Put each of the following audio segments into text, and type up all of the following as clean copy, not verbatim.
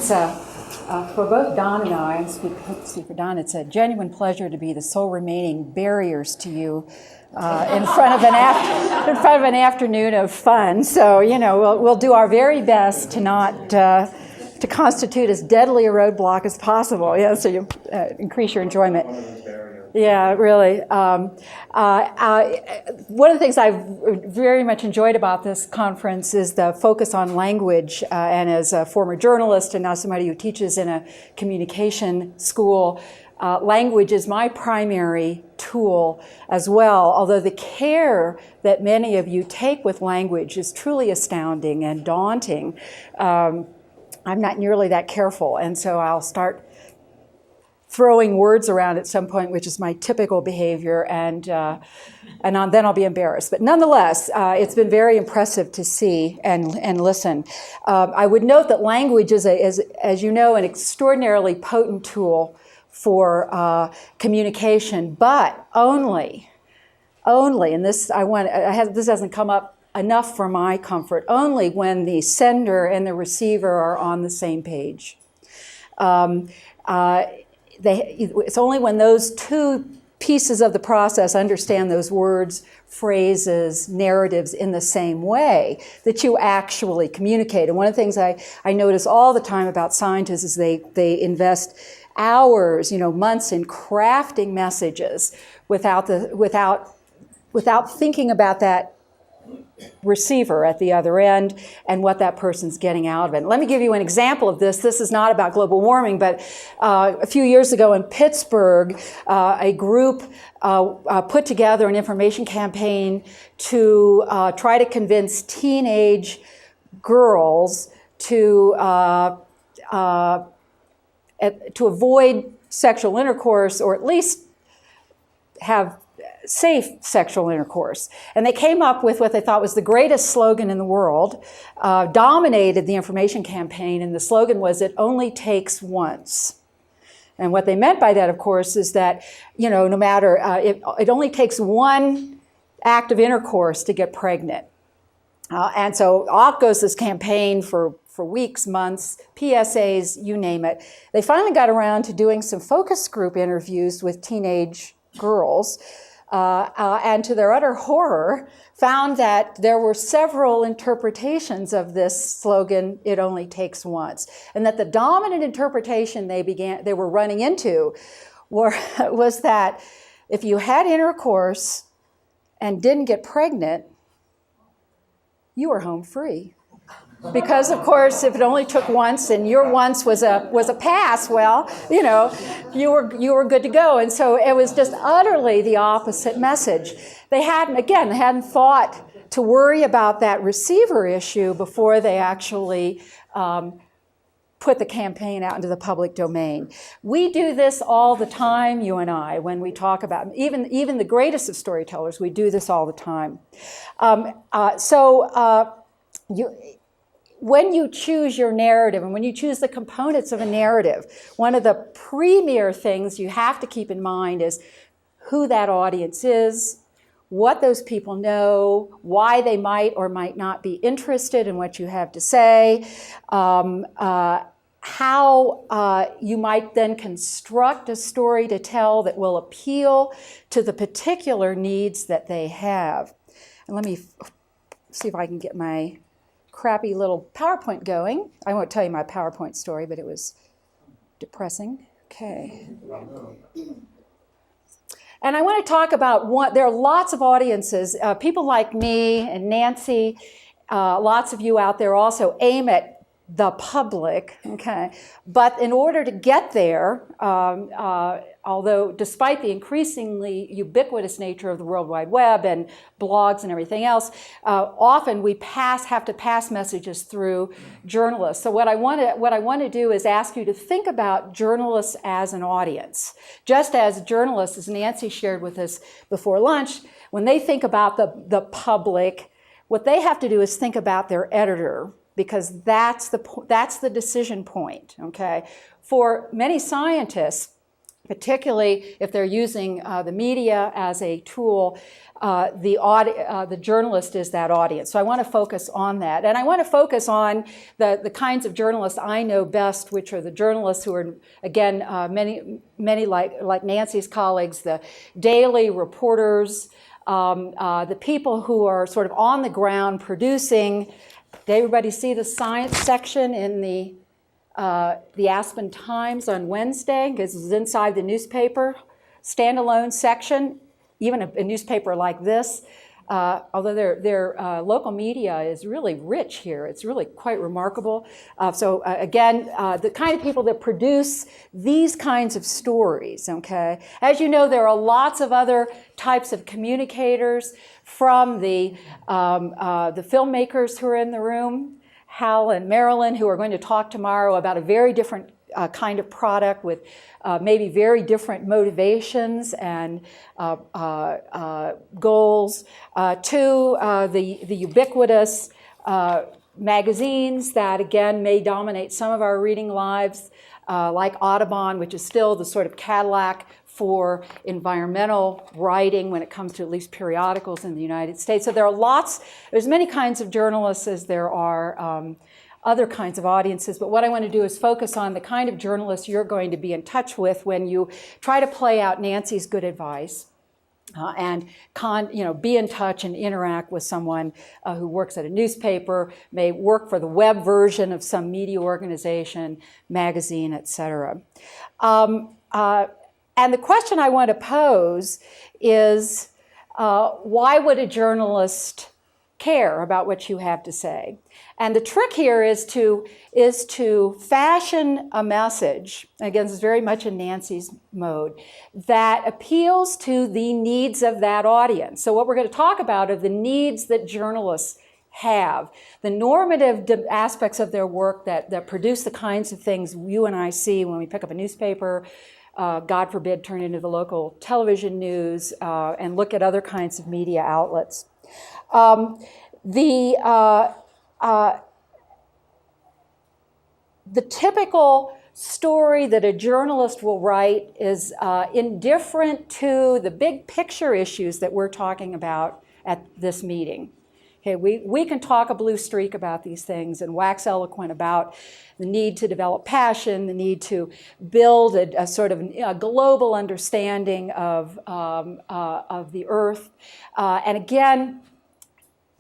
It's for both Don and I speak for Don, it's a genuine pleasure to be the sole remaining barriers to you in front of an afternoon of fun. So, we'll do our very best to not to constitute as deadly a roadblock as possible. Yeah, so you increase your enjoyment. Yeah, really. One of the things I've very much enjoyed about this conference is the focus on language. And as a former journalist and now somebody who teaches in a communication school, language is my primary tool as well, although the care that many of you take with language is truly astounding and daunting. I'm not nearly that careful, and so I'll start throwing words around at some point, which is my typical behavior, and then I'll be embarrassed. But nonetheless, it's been very impressive to see and listen. I would note that language is, as you know, an extraordinarily potent tool for communication, but only, and this hasn't come up enough for my comfort, only when the sender and the receiver are on the same page. It's only when those two pieces of the process understand those words, phrases, narratives in the same way that you actually communicate. And one of the things I notice all the time about scientists is they invest hours, months in crafting messages without thinking about that receiver at the other end and what that person's getting out of it. Let me give you an example of this. This is not about global warming, but a few years ago in Pittsburgh, a group put together an information campaign to try to convince teenage girls to avoid sexual intercourse, or at least have safe sexual intercourse. And they came up with what they thought was the greatest slogan in the world, dominated the information campaign, and the slogan was, "It only takes once." And what they meant by that, of course, is that, no matter, it only takes one act of intercourse to get pregnant. And so off goes this campaign for weeks, months, PSAs, you name it. They finally got around to doing some focus group interviews with teenage girls, and to their utter horror, found that there were several interpretations of this slogan, "It only takes once," and that the dominant interpretation they were running into was that if you had intercourse and didn't get pregnant, you were home free. Because, of course, if it only took once and your once was a pass, well, you were good to go. And so it was just utterly the opposite message. They hadn't thought to worry about that receiver issue before they actually put the campaign out into the public domain. We do this all the time, you and I, when we talk about, even the greatest of storytellers, we do this all the time. When you choose your narrative and when you choose the components of a narrative, one of the premier things you have to keep in mind is who that audience is, what those people know, why they might or might not be interested in what you have to say, how you might then construct a story to tell that will appeal to the particular needs that they have. And let me see if I can get my crappy little PowerPoint going. I won't tell you my PowerPoint story, but it was depressing. Okay. And I want to talk about there are lots of audiences, people like me and Nancy, lots of you out there also aim at the public, okay? But in order to get there, although despite the increasingly ubiquitous nature of the World Wide Web and blogs and everything else, often we have to pass messages through journalists. So what I want to do is ask you to think about journalists as an audience. Just as journalists, as Nancy shared with us before lunch, when they think about the public, what they have to do is think about their editor, because that's the decision point, okay? For many scientists, particularly if they're using the media as a tool. The journalist is that audience. So I want to focus on that. And I want to focus on the kinds of journalists I know best, which are the journalists who are, again, many like Nancy's colleagues, the daily reporters, the people who are sort of on the ground producing. Did everybody see the science section in the Aspen Times on Wednesday? Because it's inside the newspaper, standalone section. Even a newspaper like this, although their local media is really rich here, it's really quite remarkable. Again, the kind of people that produce these kinds of stories, okay? As you know, there are lots of other types of communicators, from the filmmakers who are in the room, Hal and Marilyn, who are going to talk tomorrow about a very different kind of product with maybe very different motivations and goals, to the ubiquitous magazines that, again, may dominate some of our reading lives, like Audubon, which is still the sort of Cadillac for environmental writing when it comes to at least periodicals in the United States. So there's many kinds of journalists as there are other kinds of audiences, but what I want to do is focus on the kind of journalists you're going to be in touch with when you try to play out Nancy's good advice and be in touch and interact with someone who works at a newspaper, may work for the web version of some media organization, magazine, etc. And the question I want to pose is, why would a journalist care about what you have to say? And the trick here is to fashion a message, again, this is very much in Nancy's mode, that appeals to the needs of that audience. So what we're going to talk about are the needs that journalists have, the normative aspects of their work that produce the kinds of things you and I see when we pick up a newspaper, God forbid, turn into the local television news, and look at other kinds of media outlets. The typical story that a journalist will write is indifferent to the big picture issues that we're talking about at this meeting. Okay, we can talk a blue streak about these things and wax eloquent about the need to develop passion, the need to build a sort of a global understanding of the earth. And again,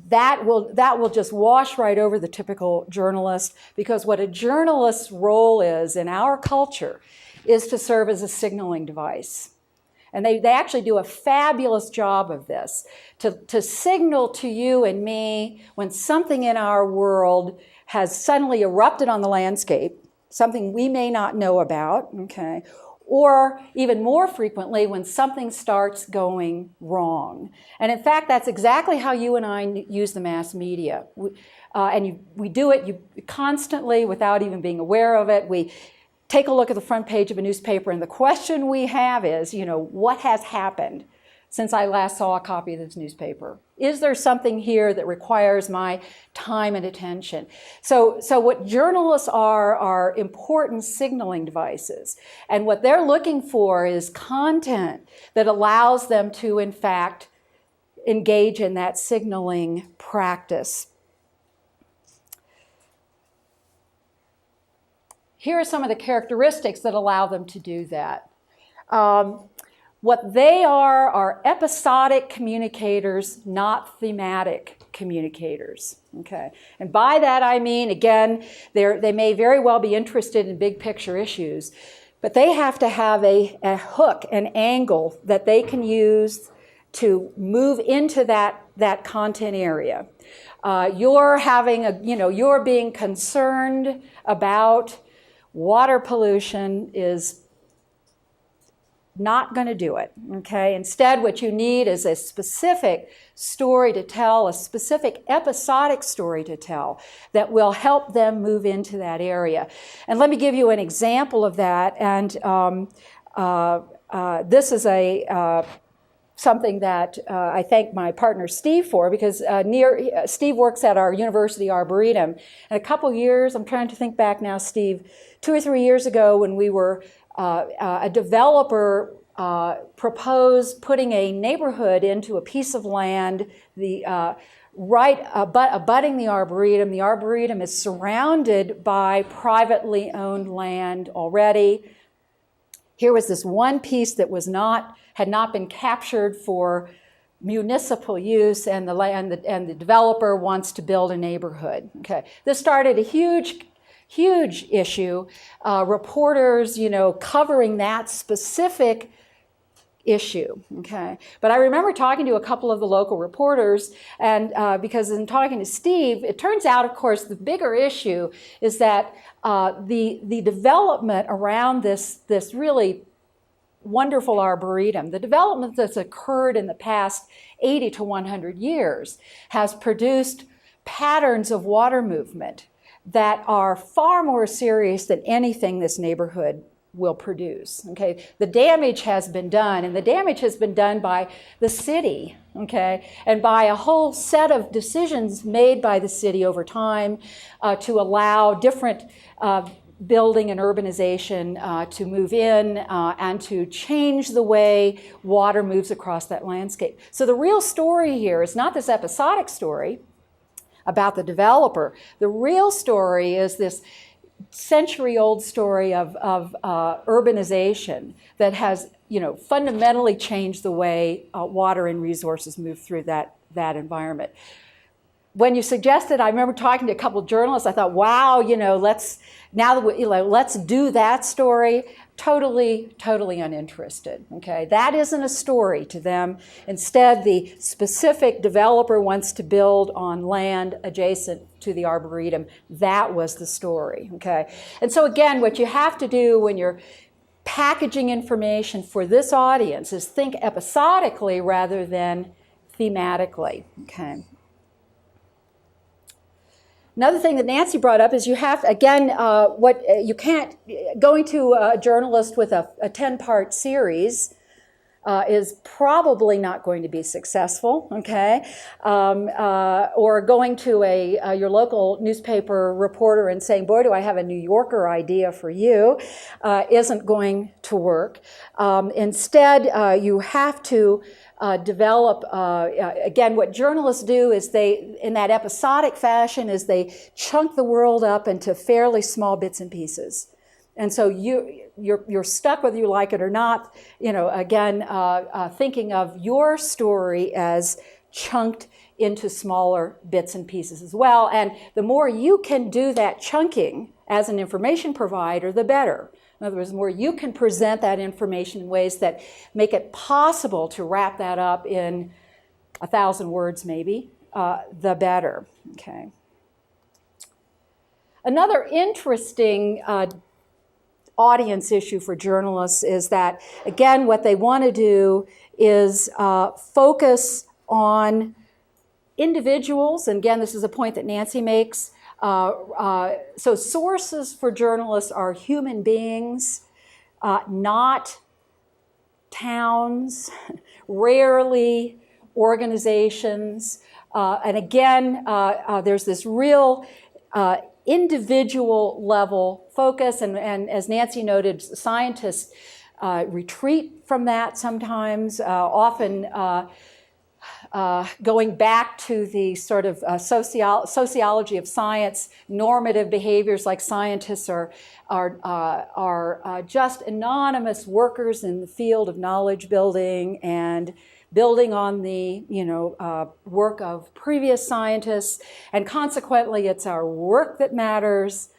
that will just wash right over the typical journalist, because what a journalist's role is in our culture is to serve as a signaling device. And they actually do a fabulous job of this, to signal to you and me when something in our world has suddenly erupted on the landscape, something we may not know about, okay? Or even more frequently, when something starts going wrong. And in fact, that's exactly how you and I use the mass media. We do it constantly without even being aware of it. We take a look at the front page of a newspaper, and the question we have is, what has happened since I last saw a copy of this newspaper? Is there something here that requires my time and attention? So what journalists are important signaling devices. And what they're looking for is content that allows them to, in fact, engage in that signaling practice. Here are some of the characteristics that allow them to do that. What they are episodic communicators, not thematic communicators. Okay, and by that I mean, again, they may very well be interested in big picture issues, but they have to have a hook, an angle that they can use to move into that content area. You're being concerned about water pollution is not going to do it, okay? Instead, what you need is a specific story to tell, a specific episodic story to tell that will help them move into that area. And let me give you an example of that. And this is a something that I thank my partner Steve for, because Steve works at our university arboretum. And a couple years, I'm trying to think back now, Steve, 2 or 3 years ago when we were, a developer proposed putting a neighborhood into a piece of land, abutting the Arboretum. The Arboretum is surrounded by privately owned land already. Here was this one piece that had not been captured for municipal use, and the developer wants to build a neighborhood. Okay, this started a huge issue. Reporters, covering that specific issue. Okay, but I remember talking to a couple of the local reporters, and because in talking to Steve, it turns out, of course, the bigger issue is that the development around this really wonderful arboretum, the development that's occurred in the past 80 to 100 years, has produced patterns of water movement that are far more serious than anything this neighborhood will produce. Okay, the damage has been done, and the damage has been done by the city, okay, and by a whole set of decisions made by the city over time to allow different building and urbanization to move in and to change the way water moves across that landscape. So the real story here is not this episodic story about the developer. The real story is this century-old story of urbanization that has, fundamentally changed the way water and resources move through that environment. When you suggested, I remember talking to a couple of journalists. I thought, wow, let's do that story. Totally uninterested. Okay, that isn't a story to them. Instead, the specific developer wants to build on land adjacent to the Arboretum. That was the story. Okay, and so again, what you have to do when you're packaging information for this audience is think episodically rather than thematically. Okay. Another thing that Nancy brought up is you have to, again, you can't, going to a journalist with a 10-part series is probably not going to be successful, okay? Or going to your local newspaper reporter and saying, boy, do I have a New Yorker idea for you, isn't going to work. Instead, you have to develop, again, what journalists do is in that episodic fashion, is they chunk the world up into fairly small bits and pieces. And so you're stuck whether you like it or not, again, thinking of your story as chunked into smaller bits and pieces as well. And the more you can do that chunking as an information provider, the better. In other words, the more you can present that information in ways that make it possible to wrap that up in 1,000 words maybe, the better. Okay. Another interesting audience issue for journalists is that, again, what they want to do is focus on individuals. And again, this is a point that Nancy makes. So sources for journalists are human beings, not towns, rarely organizations. And again, there's this real individual level focus. And as Nancy noted, scientists retreat from that sometimes, often going back to the sort of sociology of science, normative behaviors, like scientists are just anonymous workers in the field of knowledge building and building on the work of previous scientists, and consequently it's our work that matters,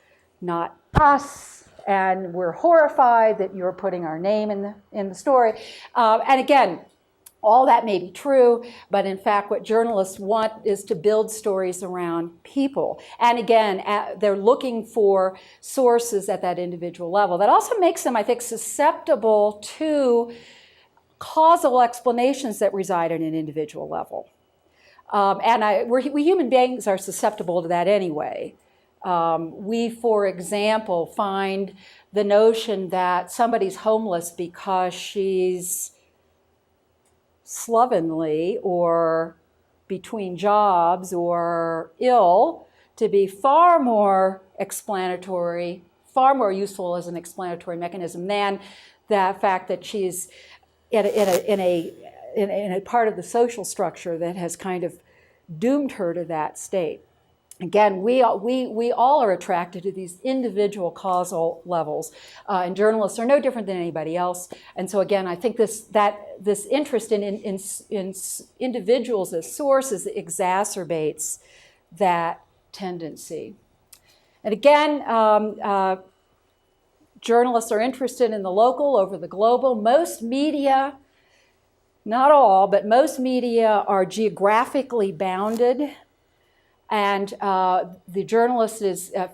not us. And we're horrified that you're putting our name in the story. And again, all that may be true, but in fact what journalists want is to build stories around people. And again, they're looking for sources at that individual level. That also makes them, I think, susceptible to causal explanations that reside at an individual level. We human beings are susceptible to that anyway. We, for example, find the notion that somebody's homeless because she's slovenly or between jobs or ill to be far more explanatory, far more useful as an explanatory mechanism than the fact that she's in a part of the social structure that has kind of doomed her to that state. Again, we all are attracted to these individual causal levels, and journalists are no different than anybody else. And so again, I think this interest in individuals as sources exacerbates that tendency. And again, journalists are interested in the local over the global. Most media, not all, but most media are geographically bounded. And the journalist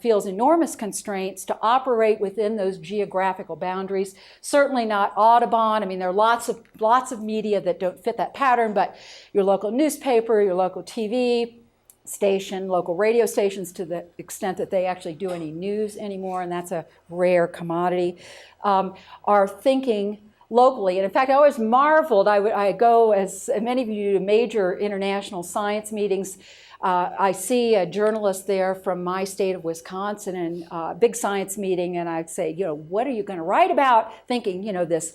feels enormous constraints to operate within those geographical boundaries. Certainly not Audubon. I mean, there are lots of media that don't fit that pattern, but your local newspaper, your local TV station, local radio stations, to the extent that they actually do any news anymore, and that's a rare commodity, are thinking locally. And in fact, I always marveled. I go, as many of you do, to major international science meetings. I see a journalist there from my state of Wisconsin in a big science meeting, and I'd say, what are you going to write about? Thinking, this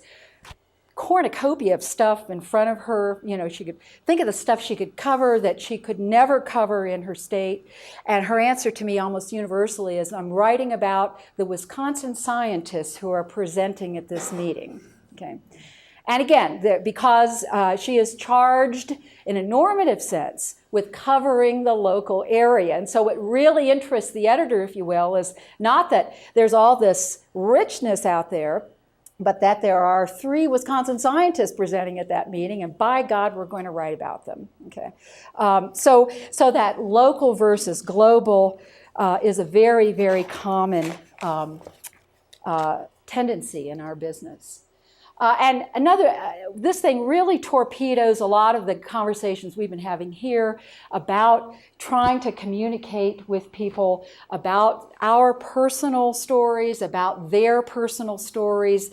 cornucopia of stuff in front of her. She could think of the stuff she could cover that she could never cover in her state. And her answer to me almost universally is, I'm writing about the Wisconsin scientists who are presenting at this meeting. Okay. And again, because she is charged in a normative sense with covering the local area. And so what really interests the editor, if you will, is not that there's all this richness out there, but that there are 3 Wisconsin scientists presenting at that meeting, and by God, we're going to write about them. Okay, so that local versus global is a very, very common tendency in our business. And this thing really torpedoes a lot of the conversations we've been having here about trying to communicate with people about our personal stories, about their personal stories,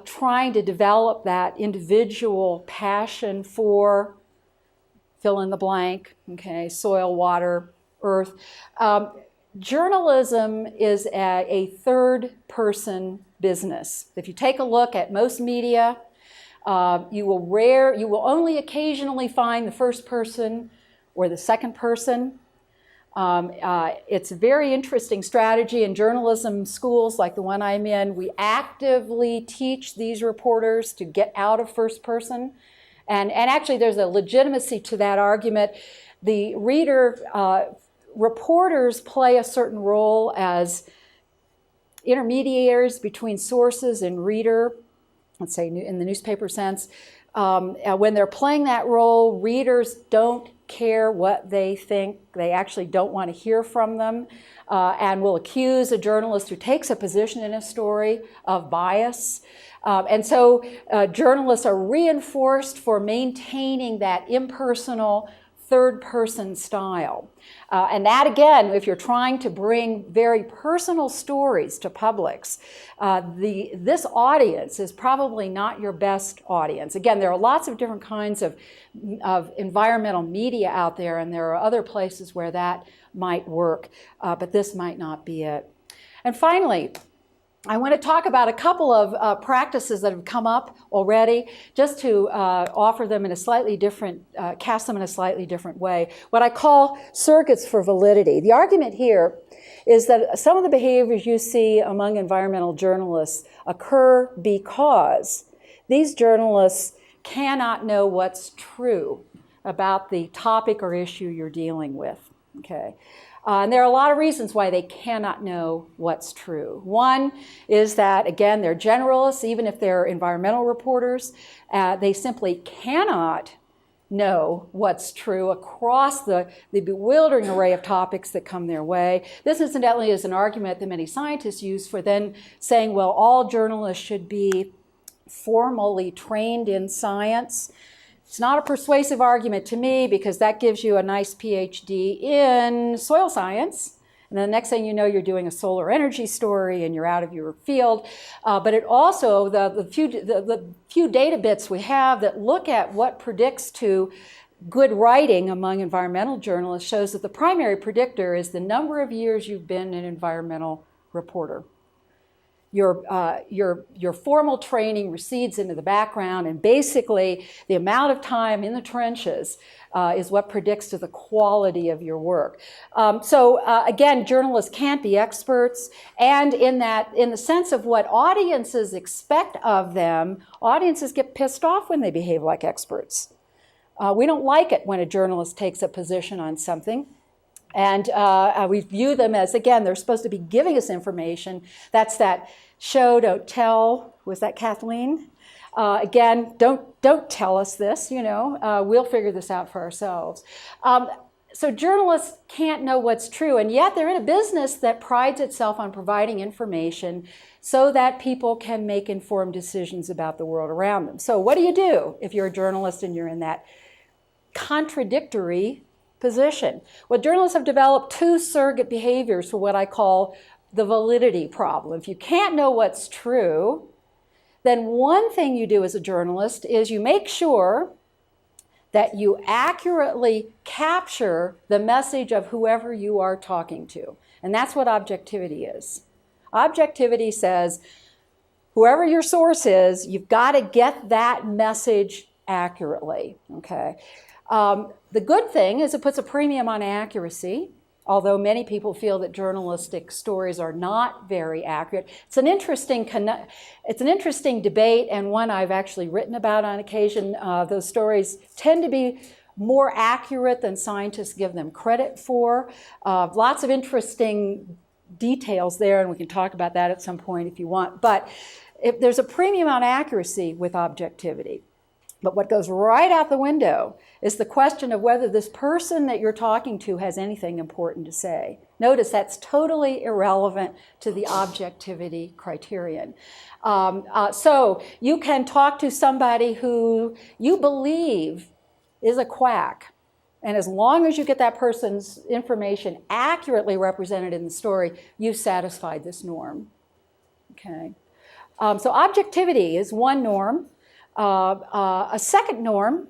trying to develop that individual passion for fill in the blank, okay, soil, water, earth. Journalism is a third-person business. If you take a look at most media, you will only occasionally find the first person or the second person. It's a very interesting strategy in journalism schools like the one I'm in. We actively teach these reporters to get out of first person. And actually there's a legitimacy to that argument. The reporters play a certain role as intermediaries between sources and reader, let's say in the newspaper sense. When they're playing that role, readers don't care what they think. They actually don't want to hear from them, and will accuse a journalist who takes a position in a story of bias. And so journalists are reinforced for maintaining that impersonal third-person style. And that, again, if you're trying to bring very personal stories to publics, this audience is probably not your best audience. Again, there are lots of different kinds of environmental media out there, and there are other places where that might work, but this might not be it. And finally, I want to talk about a couple of practices that have come up already, just to offer them in a slightly different, cast them in a slightly different way. What I call surrogates for validity. The argument here is that some of the behaviors you see among environmental journalists occur because these journalists cannot know what's true about the topic or issue you're dealing with. Okay. And there are a lot of reasons why they cannot know what's true. One is that, again, they're generalists, even if they're environmental reporters. They simply cannot know what's true across the bewildering array of topics that come their way. This, incidentally, is an argument that many scientists use for then saying, well, all journalists should be formally trained in science. It's not a persuasive argument to me because that gives you a nice PhD in soil science, And then the next thing you know, you're doing a solar energy story and you're out of your field. But it also, the few data bits we have that look at what predicts to good writing among environmental journalists shows that the primary predictor is the number of years you've been an environmental reporter. Your formal training recedes into the background, and basically the amount of time in the trenches is what predicts to the quality of your work. Again, journalists can't be experts, and in the sense of what audiences expect of them, audiences get pissed off when they behave like experts. We don't like it when a journalist takes a position on something. And we view them as, again, they're supposed to be giving us information. That's that show, don't tell. Was that Kathleen? Again, don't tell us this, we'll figure this out for ourselves. So journalists can't know what's true, and yet they're in a business that prides itself on providing information so that people can make informed decisions about the world around them. So what do you do if you're a journalist and you're in that contradictory position? Well, journalists have developed two surrogate behaviors for what I call the validity problem. If you can't know what's true, then one thing you do as a journalist is you make sure that you accurately capture the message of whoever you are talking to. And that's what objectivity is. Objectivity says, whoever your source is, you've got to get that message accurately, okay? The good thing is it puts a premium on accuracy, although many people feel that journalistic stories are not very accurate. It's an interesting debate, and one I've actually written about on occasion. Those stories tend to be more accurate than scientists give them credit for. Lots of interesting details there, and we can talk about that at some point if you want. But there's a premium on accuracy with objectivity. But what goes right out the window is the question of whether this person that you're talking to has anything important to say. Notice that's totally irrelevant to the objectivity criterion. So you can talk to somebody who you believe is a quack, and as long as you get that person's information accurately represented in the story, you've satisfied this norm. Okay. So objectivity is one norm. A second norm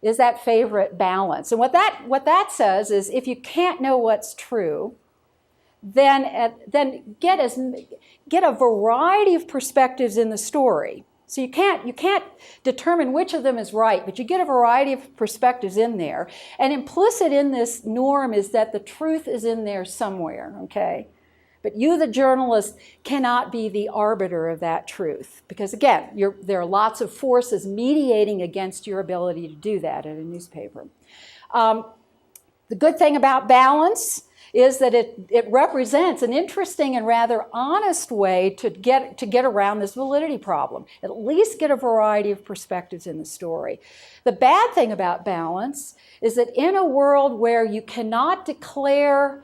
is that favorite balance. And what that says is if you can't know what's true, then get a variety of perspectives in the story. So you can't determine which of them is right, but you get a variety of perspectives in there. And implicit in this norm is that the truth is in there somewhere, okay? But you, the journalist, cannot be the arbiter of that truth. Because again, there are lots of forces mediating against your ability to do that in a newspaper. The good thing about balance is that it represents an interesting and rather honest way to get around this validity problem. At least get a variety of perspectives in the story. The bad thing about balance is that in a world where you cannot declare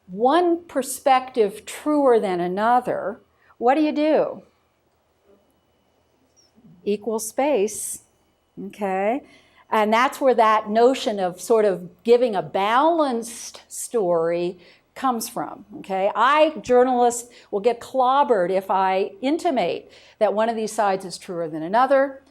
one perspective truer than another, what do? Equal space, okay? And that's where that notion of sort of giving a balanced story comes from, okay? Journalists, will get clobbered if I intimate that one of these sides is truer than another.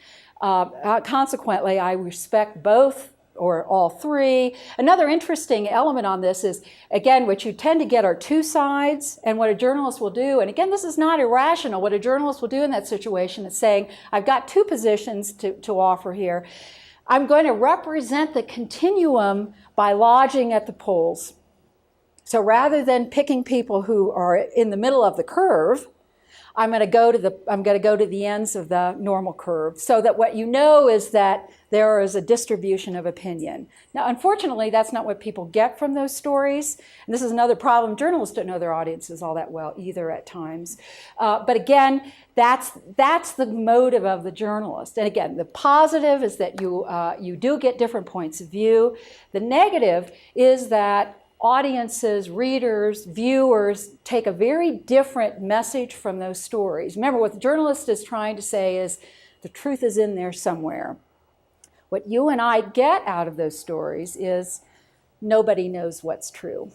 Consequently, I respect both or all three. Another interesting element on this is, again, what you tend to get are two sides, and what a journalist will do, and again, this is not irrational, what a journalist will do in that situation is saying, I've got two positions to offer here. I'm going to represent the continuum by lodging at the poles. So rather than picking people who are in the middle of the curve, I'm going to go to the ends of the normal curve, so that what you know is that there is a distribution of opinion. Now, unfortunately, that's not what people get from those stories. And this is another problem. Journalists don't know their audiences all that well either at times. But again, that's the motive of the journalist. And again, the positive is that you do get different points of view. The negative is that audiences, readers, viewers take a very different message from those stories. Remember, what the journalist is trying to say is the truth is in there somewhere. What you and I get out of those stories is nobody knows what's true.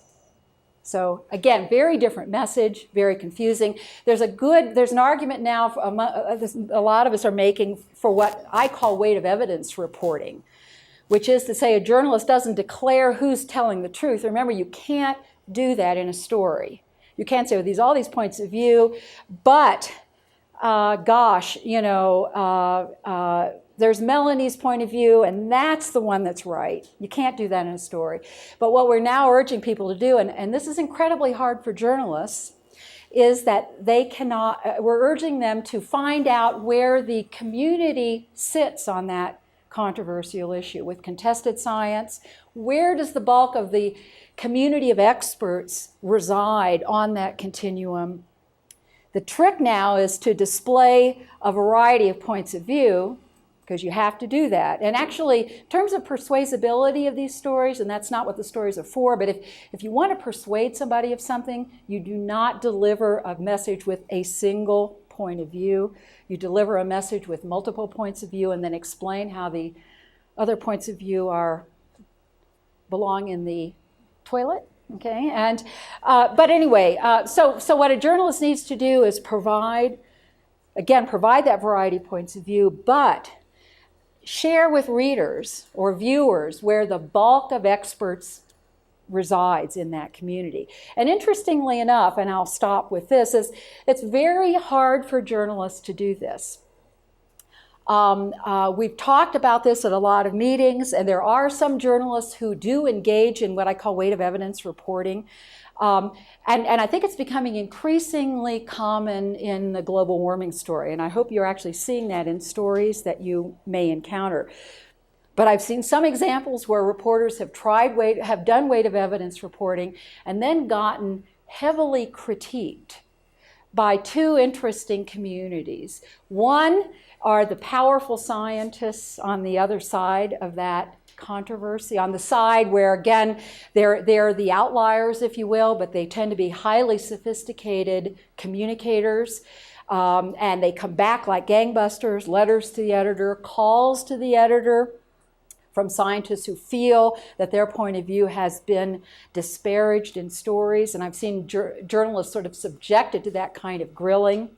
So again, very different message, very confusing. There's an argument now, a lot of us are making for what I call weight of evidence reporting, which is to say a journalist doesn't declare who's telling the truth. Remember, you can't do that in a story. You can't say, well, all these points of view, but gosh, there's Melanie's point of view, and that's the one that's right. You can't do that in a story. But what we're now urging people to do, and this is incredibly hard for journalists, is that we're urging them to find out where the community sits on that controversial issue. With contested science, where does the bulk of the community of experts reside on that continuum? The trick now is to display a variety of points of view, because you have to do that. And actually, in terms of persuasibility of these stories, and that's not what the stories are for, but if you want to persuade somebody of something, you do not deliver a message with a single point of view. You deliver a message with multiple points of view and then explain how the other points of view belong in the toilet. Okay, and but anyway, so what a journalist needs to do is provide that variety of points of view, but share with readers or viewers where the bulk of experts resides in that community. And interestingly enough, and I'll stop with this, is it's very hard for journalists to do this. We've talked about this at a lot of meetings, and there are some journalists who do engage in what I call weight of evidence reporting. And I think it's becoming increasingly common in the global warming story, and I hope you're actually seeing that in stories that you may encounter. But I've seen some examples where reporters have done weight of evidence reporting and then gotten heavily critiqued by two interesting communities. One are the powerful scientists on the other side of that controversy, on the side where, again, they're the outliers, if you will, but they tend to be highly sophisticated communicators, and they come back like gangbusters, letters to the editor, calls to the editor from scientists who feel that their point of view has been disparaged in stories, and I've seen journalists sort of subjected to that kind of grilling.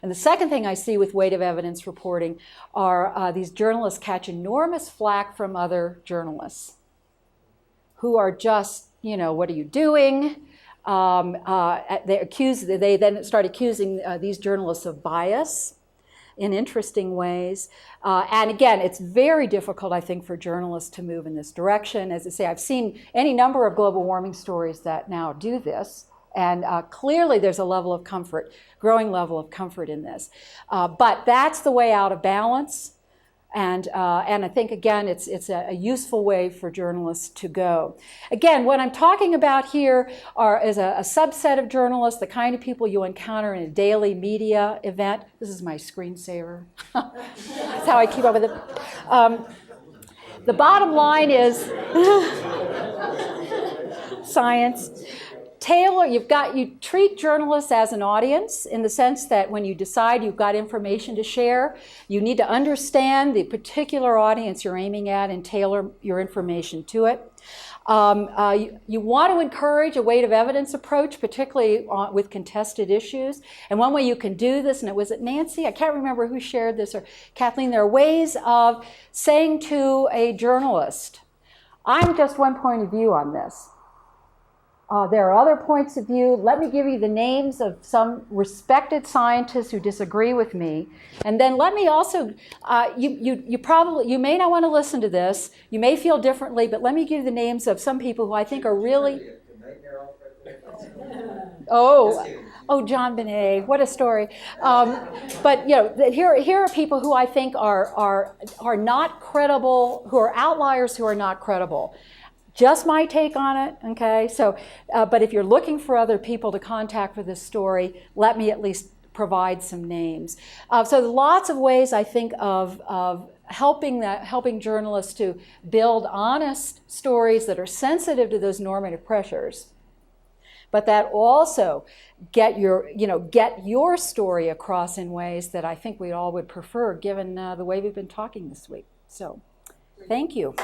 And the second thing I see with weight of evidence reporting are these journalists catch enormous flack from other journalists who are just, what are you doing? They then start accusing these journalists of bias in interesting ways. And again, it's very difficult, I think, for journalists to move in this direction. As I say, I've seen any number of global warming stories that now do this. And clearly there's a level of comfort, growing level of comfort in this. But that's the way out of balance. And I think, again, it's a useful way for journalists to go. Again, what I'm talking about here is a subset of journalists, the kind of people you encounter in a daily media event. This is my screensaver. That's how I keep up with it. The bottom line is science. You treat journalists as an audience in the sense that when you decide you've got information to share, you need to understand the particular audience you're aiming at and tailor your information to it. You want to encourage a weight of evidence approach, particularly with contested issues. And one way you can do this, and was it Nancy? I can't remember who shared this, or Kathleen. There are ways of saying to a journalist, I'm just one point of view on this. There are other points of view. Let me give you the names of some respected scientists who disagree with me. And then let me also, you may not want to listen to this. You may feel differently, but let me give you the names of some people who I think are really... Oh, John Benet, what a story. But here are people who I think are not credible, who are outliers who are not credible. Just my take on it, okay? So, but if you're looking for other people to contact for this story, let me at least provide some names. So lots of ways, I think, of helping journalists to build honest stories that are sensitive to those normative pressures, but that also get your story across in ways that I think we all would prefer, given the way we've been talking this week. So, thank you.